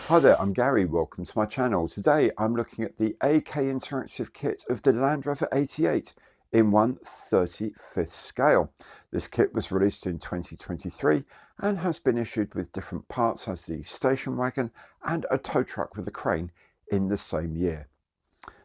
Hi there, I'm Gary. Welcome to my channel. Today I'm looking at the AK Interactive kit of the Land Rover 88 in 1/35th scale. This kit was released in 2023 and has been issued with different parts as the station wagon and a tow truck with a crane in the same year.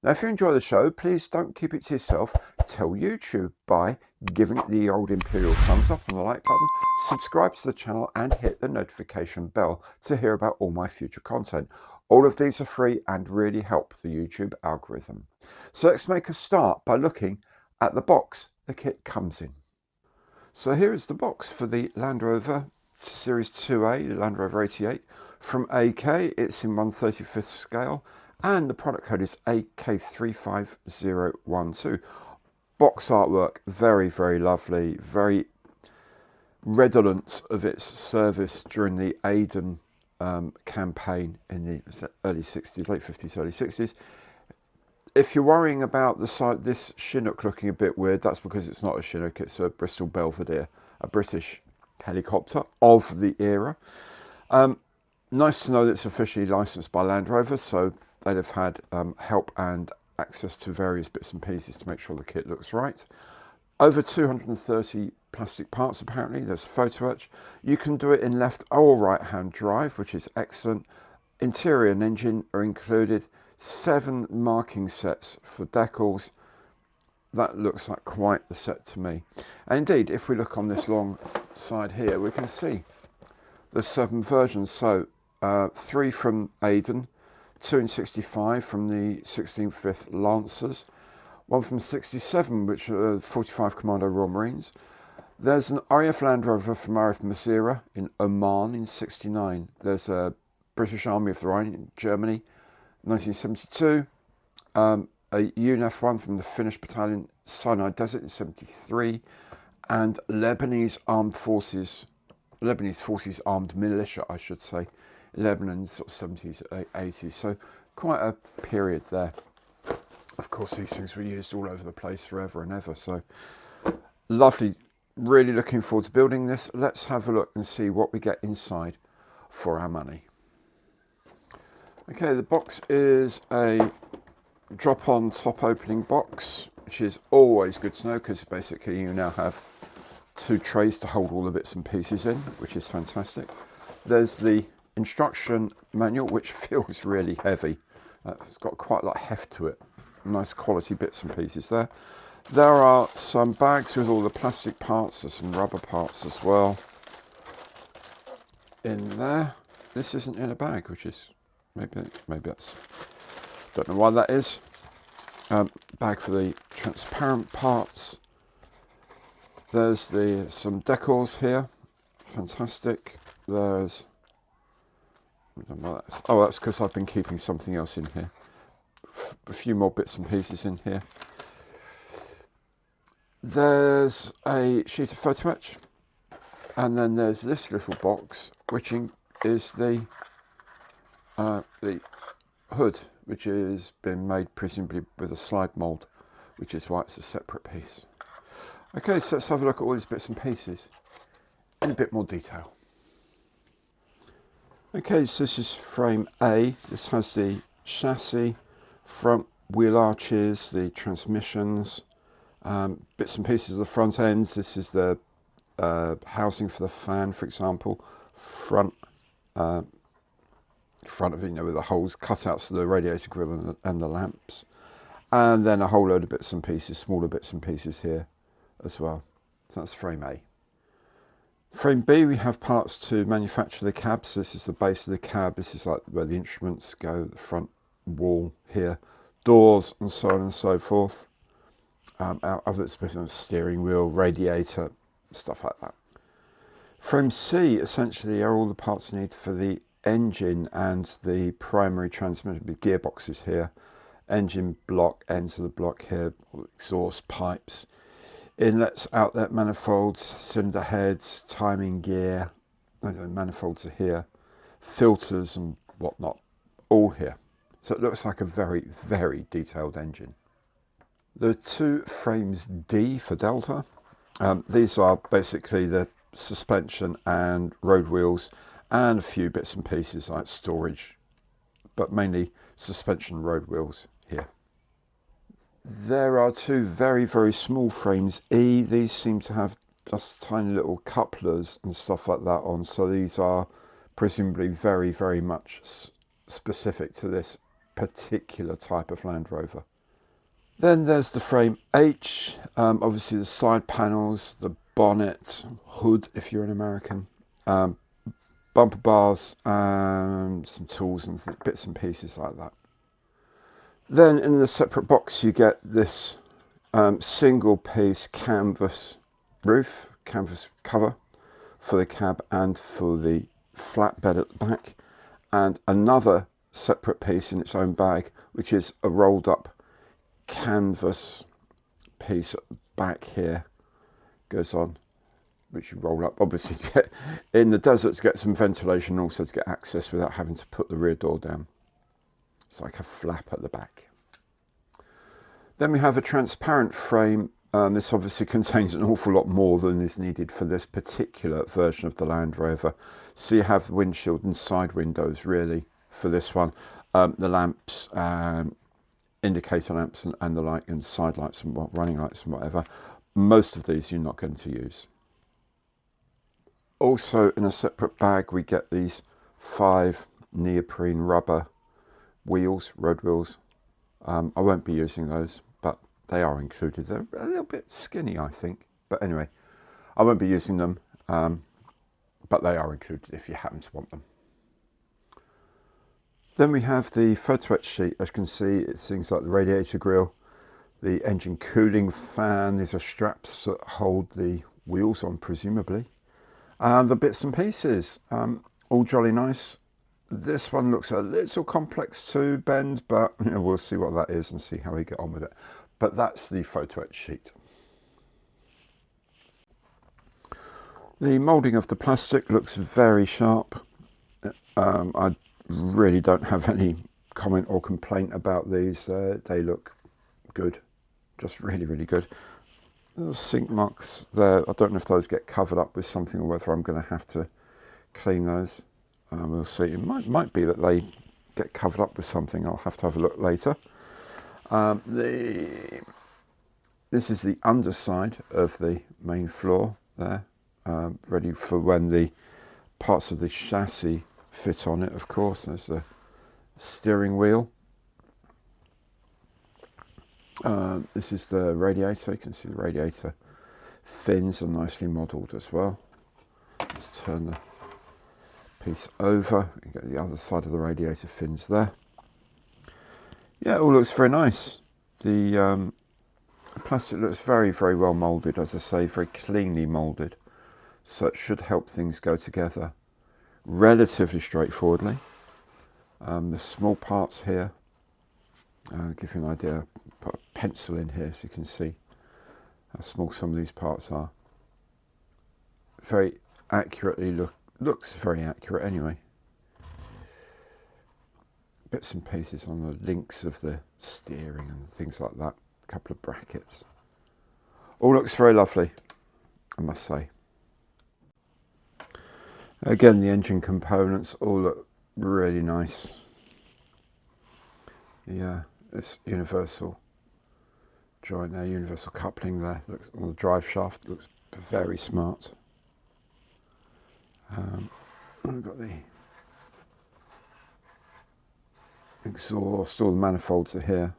Now, if you enjoy the show, please don't keep it to yourself. Tell YouTube by giving it the old imperial thumbs up on the like button, subscribe to the channel and hit the notification bell to hear about all my future content. All of these are free and really help the YouTube algorithm. So let's make a start by looking at the box the kit comes in. So here is the box for the Land Rover Series 2A, the Land Rover 88 from AK. It's in 1/35th scale. And the product code is AK35012. Box artwork, very, very lovely, very redolent of its service during the Aden campaign in the early 60s, late 50s, early 60s. If you're worrying about the side, this Chinook looking a bit weird, that's because it's not a Chinook, it's a Bristol Belvedere, a British helicopter of the era. Nice to know that it's officially licensed by Land Rover, so they'd have had help and access to various bits and pieces to make sure the kit looks right. Over 230 plastic parts apparently. There's a photo etch. You can do it in left or right hand drive, which is excellent. Interior and engine are included. 7 marking sets for decals. That looks like quite the set to me. And indeed, if we look on this long side here, we can see there's 7 versions. So 3 from Aden, 2 in 65 from the 16th Lancers, 1 from 67, which are 45 Commando Royal Marines. There's an RAF Land Rover from RAF Masira in Oman in 69. There's a British Army of the Rhine in Germany, 1972. A UNAF 1 from the Finnish Battalion Sinai Desert in 73. And Lebanese Forces Armed Militia, I should say, Lebanon, sort of 70s, 80s, so quite a period there. Of course, these things were used all over the place forever and ever, so lovely. Really looking forward to building this. Let's have a look and see what we get inside for our money. Okay, the box is a drop-on top opening box, which is always good to know because basically you now have 2 trays to hold all the bits and pieces in, which is fantastic. There's the instruction manual, which feels really heavy. It's got quite a lot of heft to it. Nice quality bits and pieces there. There are some bags with all the plastic parts. There's some rubber parts as well in there. This isn't in a bag, which is maybe that's, don't know why that is. Bag for the transparent parts. There's some decals here. Fantastic. There's, oh, that's because I've been keeping something else in here. A few more bits and pieces in here. There's a sheet of photo etch, and then there's this little box, which is the hood, which has been made presumably with a slide mould, which is why it's a separate piece. Okay, so let's have a look at all these bits and pieces in a bit more detail. Okay, so this is frame A. This has the chassis, front wheel arches, the transmissions, bits and pieces of the front ends. This is the housing for the fan, for example, front of it, with the holes, cutouts of the radiator grill and the lamps, and then a whole load of bits and pieces, smaller bits and pieces here as well. So that's frame A. Frame B, we have parts to manufacture the cab. So this is the base of the cab. This is like where the instruments go, the front wall here, doors and so on and so forth. Out of it's a steering wheel, radiator, stuff like that. Frame C essentially are all the parts you need for the engine and the primary transmission, with gearboxes here, engine block, ends of the block here, exhaust pipes, inlets, outlet manifolds, cylinder heads, timing gear, manifolds are here, filters and whatnot, all here. So it looks like a very, very detailed engine. There are 2 frames D for Delta. These are basically the suspension and road wheels and a few bits and pieces like storage but mainly suspension road wheels here. There are two very, very small frames E. These seem to have just tiny little couplers and stuff like that on, so these are presumably very, very much specific to this particular type of Land Rover. Then there's the frame H, obviously the side panels, the bonnet, hood if you're an American, bumper bars, some tools and bits and pieces like that. Then in the separate box you get this single piece canvas roof, canvas cover for the cab and for the flatbed at the back, and another separate piece in its own bag, which is a rolled up canvas piece at the back here, goes on, which you roll up obviously to get in the desert to get some ventilation, also to get access without having to put the rear door down. It's like a flap at the back. Then we have a transparent frame. This obviously contains an awful lot more than is needed for this particular version of the Land Rover. So you have the windshield and side windows really for this one. The lamps, indicator lamps and the light and side lights and running lights and whatever. Most of these you're not going to use. Also in a separate bag we get these 5 neoprene rubber wheels, road wheels. I won't be using those, but they are included. They're a little bit skinny, I think. But anyway, I won't be using them, but they are included if you happen to want them. Then we have the photo etch sheet. As you can see, it's things like the radiator grille, the engine cooling fan. These are straps that hold the wheels on, presumably. The bits and pieces, all jolly nice. This one looks a little complex to bend, but you know, we'll see what that is and see how we get on with it. But that's the photo etch sheet. The moulding of the plastic looks very sharp. I really don't have any comment or complaint about these. They look good, just really, really good. There's sink marks there. I don't know if those get covered up with something or whether I'm going to have to clean those. We'll see. It might be that they get covered up with something. I'll have to have a look later. This is the underside of the main floor there, ready for when the parts of the chassis fit on it, of course. There's the steering wheel. This is the radiator. You can see the radiator fins are nicely modelled as well. Let's turn the piece over and get the other side of the radiator fins there. Yeah, it all looks very nice. The plastic looks very, very well moulded, as I say, very cleanly moulded. So it should help things go together relatively straightforwardly. The small parts here, give you an idea, put a pencil in here so you can see how small some of these parts are. Very accurately looks very accurate anyway. Bits and pieces on the links of the steering and things like that. A couple of brackets. All looks very lovely, I must say. Again, the engine components all look really nice. Yeah, it's universal joint there, universal coupling there. Looks on the drive shaft, looks very smart. I've got the exhaust, all the manifolds are here.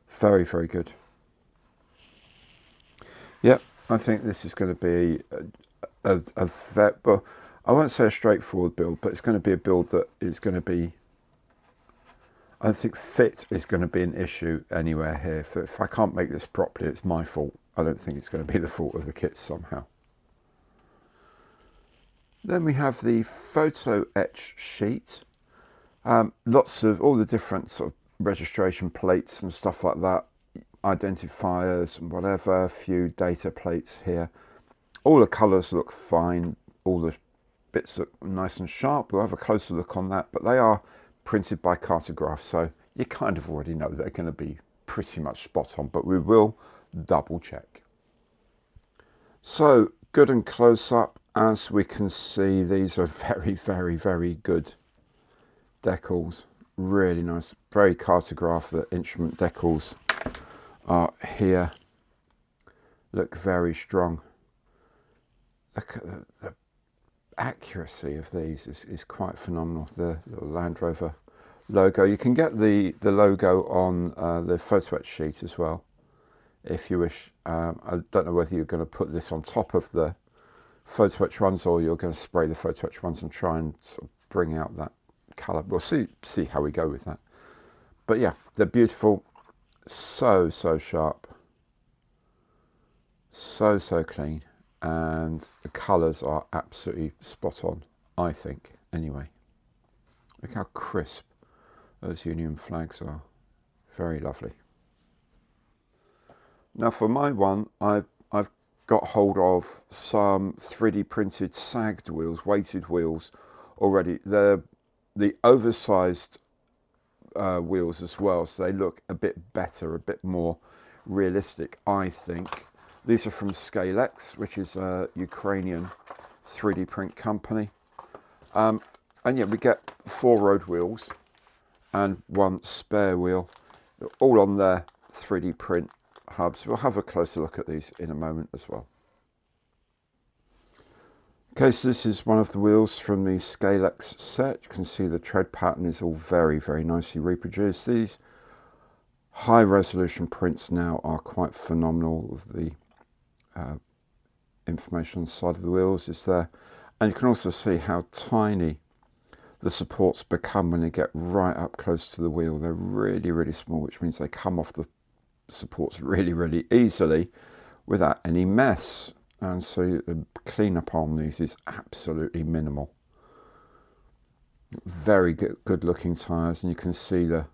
Very, very good. Yep, I think this is going to be well, I won't say a straightforward build, but it's going to be a build that is going to be, I don't think fit is going to be an issue anywhere here. If I can't make this properly, it's my fault. I don't think it's going to be the fault of the kit somehow. Then we have the photo etch sheet. Lots of all the different sort of registration plates and stuff like that, identifiers and whatever, a few data plates here. All the colours look fine, all the bits look nice and sharp. We'll have a closer look on that, but they are printed by Cartograph, so you kind of already know they're going to be pretty much spot on, but we will double check. So good and close up, as we can see, these are very, very, very good decals, really nice, very cartographed. The instrument decals are here, look very strong. Look at the accuracy of these is quite phenomenal. The little Land Rover logo, you can get the logo on the photo etch sheet as well if you wish. I don't know whether you're going to put this on top of the photo etch ones or you're going to spray the photo etch ones and try and sort of bring out that colour. We'll see how we go with that. But yeah, they're beautiful, so sharp, so clean, and the colours are absolutely spot on, I think, anyway. Look how crisp those Union flags are. Very lovely. Now for my one, I've got hold of some 3D printed sagged wheels, weighted wheels already. They're the oversized wheels as well, so they look a bit better, a bit more realistic, I think. These are from Scalex, which is a Ukrainian 3D print company. And yeah, we get 4 road wheels and 1 spare wheel, all on their 3D print hubs. We'll have a closer look at these in a moment as well. Okay, so this is one of the wheels from the Scalex set. You can see the tread pattern is all very nicely reproduced. These high resolution prints now are quite phenomenal. With the information on the side of the wheels is there, and you can also see how tiny the supports become when they get right up close to the wheel. They're really small, which means they come off the supports really easily without any mess, and so the cleanup on these is absolutely minimal. Very good looking tyres, and you can see the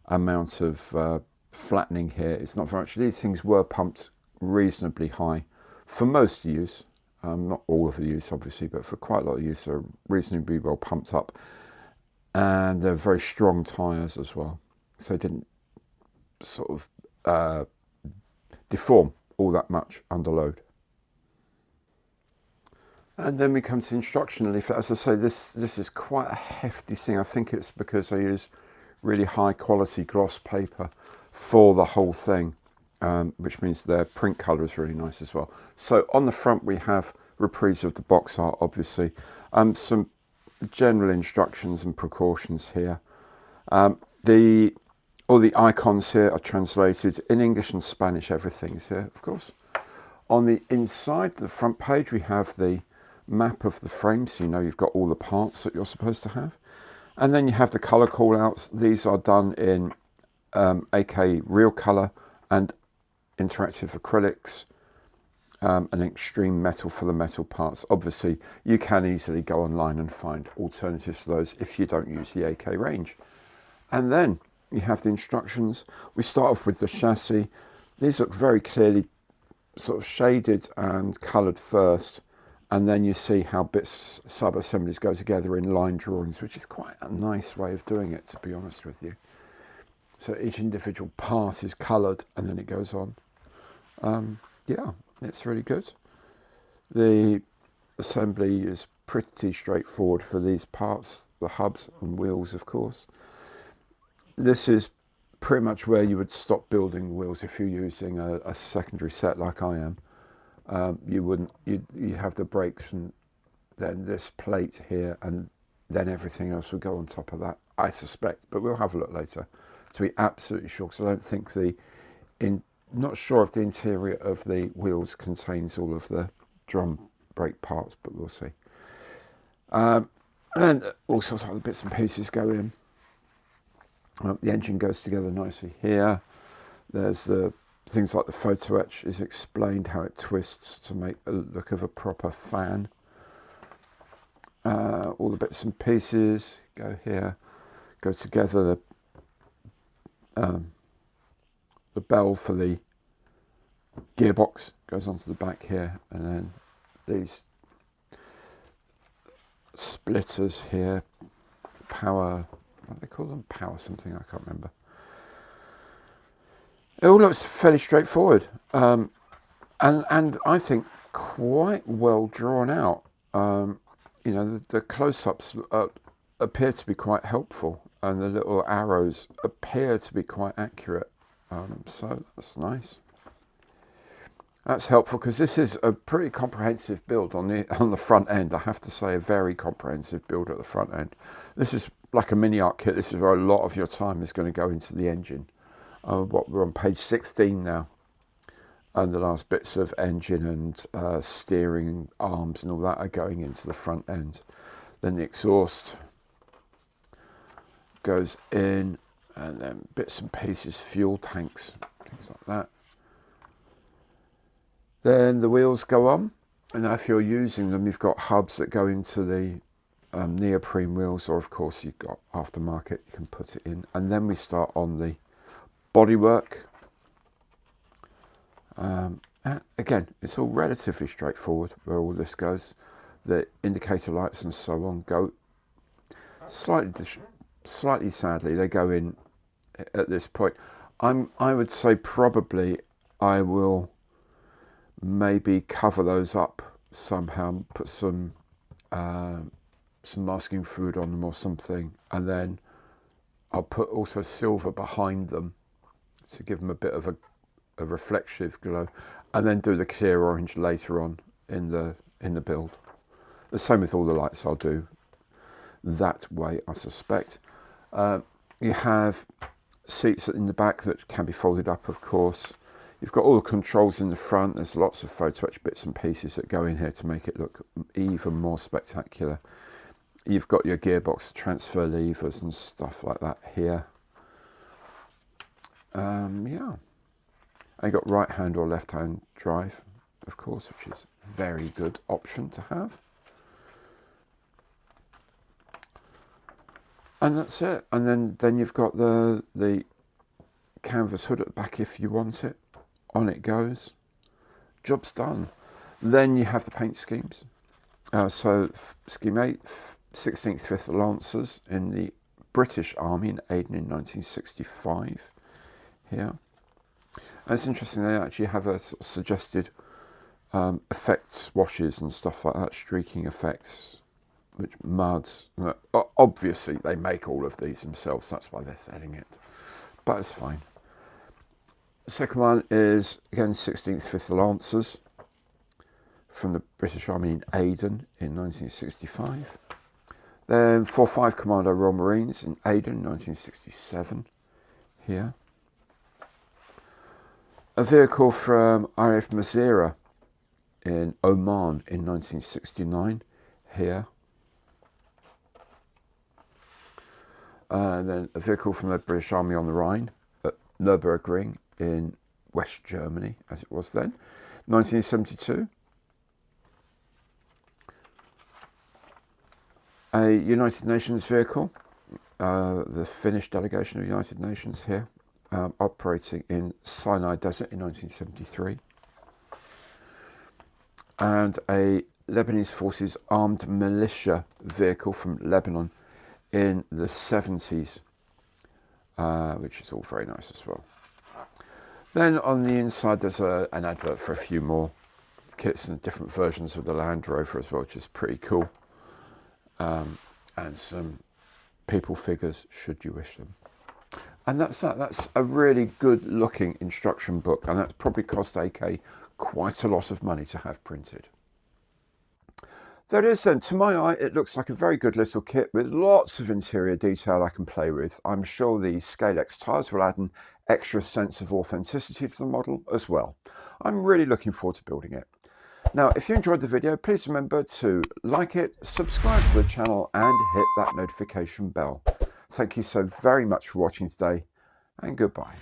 amount of flattening here. It's not very much. These things were pumped reasonably high for most use, not all of the use obviously, but for quite a lot of use they're reasonably well pumped up, and they're very strong tyres as well, so it didn't sort of deform all that much under load. And then we come to the instruction leaflet. As I say, this is quite a hefty thing. I think it's because I use really high quality gloss paper for the whole thing, which means their print colour is really nice as well. So on the front we have reprise of the box art, obviously, some general instructions and precautions here. All the icons here are translated in English and Spanish. Everything's here, of course. On the inside, the front page, we have the map of the frame, so you know you've got all the parts that you're supposed to have. And then you have the colour call-outs. These are done in AK real colour and interactive acrylics, and extreme metal for the metal parts. Obviously, you can easily go online and find alternatives to those if you don't use the AK range. And then you have the instructions. We start off with the chassis. These look very clearly sort of shaded and coloured first, and then you see how bits, sub-assemblies go together in line drawings, which is quite a nice way of doing it, to be honest with you. So each individual part is coloured and then it goes on. Yeah, it's really good. The assembly is pretty straightforward for these parts, the hubs and wheels, of course. This is pretty much where you would stop building wheels if you're using a secondary set like I am. You have the brakes and then this plate here, and then everything else would go on top of that, I suspect, but we'll have a look later to be absolutely sure, because I don't think not sure if the interior of the wheels contains all of the drum brake parts, but we'll see. And all sorts of other bits and pieces go in. The engine goes together nicely here. There's the things like the photo etch is explained, how it twists to make a look of a proper fan. All the bits and pieces go here, go together. The bell for the gearbox goes onto the back here, and then these splitters here, power, what do they call them? Power something, I can't remember. It all looks fairly straightforward, and I think quite well drawn out. You know, the close-ups are appear to be quite helpful, and the little arrows appear to be quite accurate. So that's nice. That's helpful because this is a pretty comprehensive build on the front end. I have to say, a very comprehensive build at the front end. This is like a mini art kit. This is where a lot of your time is going to go into the engine. We're on page 16 now, and the last bits of engine and steering and arms and all that are going into the front end. Then the exhaust goes in, and then bits and pieces, fuel tanks, things like that. Then the wheels go on, and now if you're using them, you've got hubs that go into the neoprene wheels, or of course you've got aftermarket, you can put it in. And then we start on the bodywork. Again, it's all relatively straightforward where all this goes. The indicator lights and so on go slightly sadly, they go in at this point. I would say probably I will maybe cover those up somehow, put some masking fluid on them or something, and then I'll put also silver behind them to give them a bit of a reflective glow, and then do the clear orange later on in the build. The same with all the lights. I'll do that way, I suspect. You have seats in the back that can be folded up, of course. You've got all the controls in the front. There's lots of photo etch bits and pieces that go in here to make it look even more spectacular. You've got your gearbox transfer levers and stuff like that here. Yeah. And you've got right hand or left hand drive, of course, which is a very good option to have. And that's it. And then you've got the canvas hood at the back if you want it. On it goes. Job's done. Then you have the paint schemes. So scheme 8, 16th 5th Lancers in the British Army in Aden in 1965 here. And it's interesting, they actually have a sort of suggested effects washes and stuff like that, streaking effects, which muds. Obviously they make all of these themselves, that's why they're selling it, but it's fine. The second one is again 16th 5th Lancers from the British Army in Aden in 1965. Then 4-5 Commando Royal Marines in Aden 1967 here. A vehicle from RAF Mazira in Oman in 1969 here. And then a vehicle from the British Army on the Rhine at Nürburgring in West Germany, as it was then, 1972. A United Nations vehicle, the Finnish delegation of the United Nations here, operating in Sinai Desert in 1973. And a Lebanese Forces armed militia vehicle from Lebanon in the 70s, which is all very nice as well. Then on the inside there's an advert for a few more kits and different versions of the Land Rover as well, which is pretty cool. And some people figures should you wish them. And that's that. That's a really good looking instruction book, and that's probably cost AK quite a lot of money to have printed. There it is then. To my eye, it looks like a very good little kit with lots of interior detail I can play with. I'm sure the Scalex tyres will add an extra sense of authenticity to the model as well. I'm really looking forward to building it. Now, if you enjoyed the video, please remember to like it, subscribe to the channel and hit that notification bell. Thank you so very much for watching today, and goodbye.